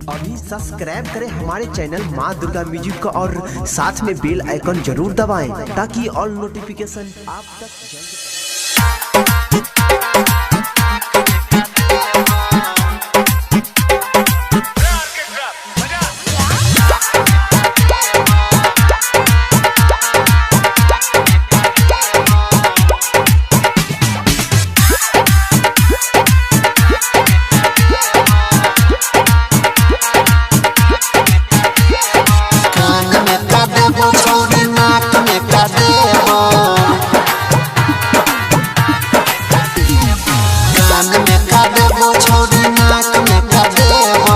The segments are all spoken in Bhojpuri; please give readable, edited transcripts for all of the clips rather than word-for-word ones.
अभी सब्सक्राइब करें हमारे चैनल माँ दुर्गा म्यूजिक को और साथ में बेल आइकन जरूर दबाएं ताकि ऑल नोटिफिकेशन आप तक कान में का देबो छौरी नाक में का देबो कान में का देबो छौरी नाक में का देबो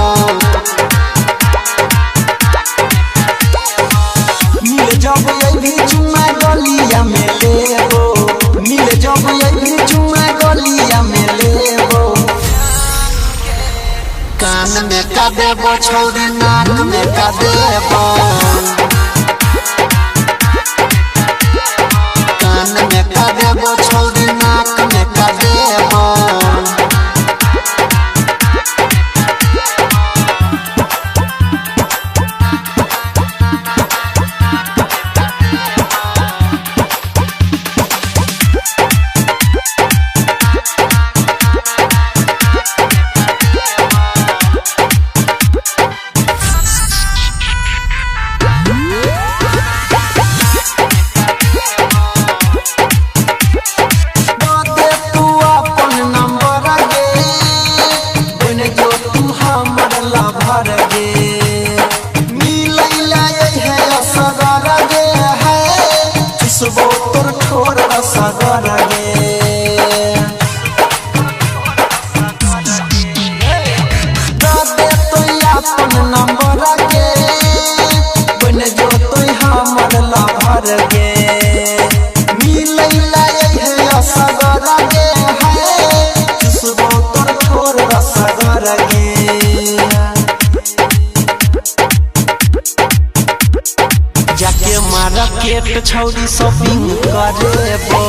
मार्केट छौरी शॉपिंग करेबो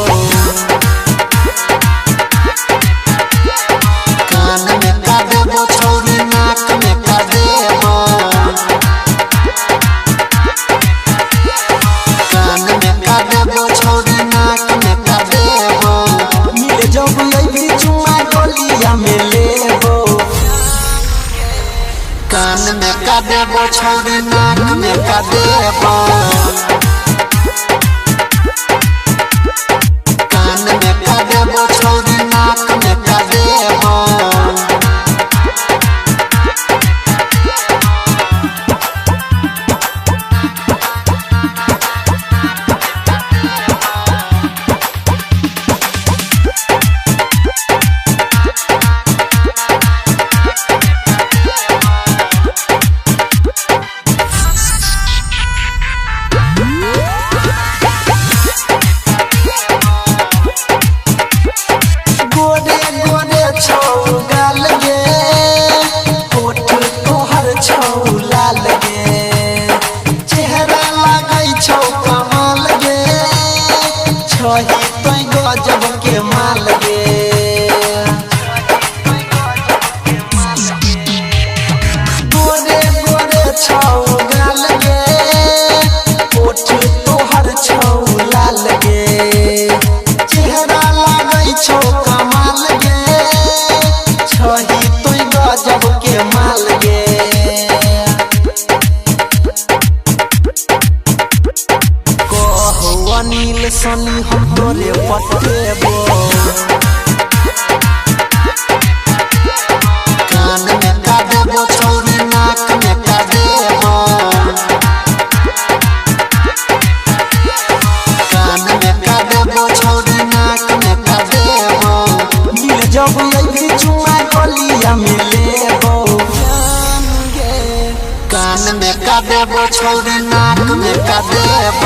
कान में का देबो छौरी नाक में का देबो कान में का देबो छौरी नाक में का देबो मिल जब अइबी चुमा गलिया में लेबो कान में का देबो छौरी नाक में का देबो गजब के माल गे गोरे गोरे छौ गाल गे ओठ तोहर छौ लाल गे चेहरा लागै छौ कमाल गे छही तोय गजब के माल गे कहु अनिल सनी हम तोरे पटेबो कान में का देबो छौरी नाक में का देबो कान में का देबो छौरी नाक में का देबो मिल जब अइबी चुमा गलिया में लेबो कान में का देबो छौरी नाक में का देबो।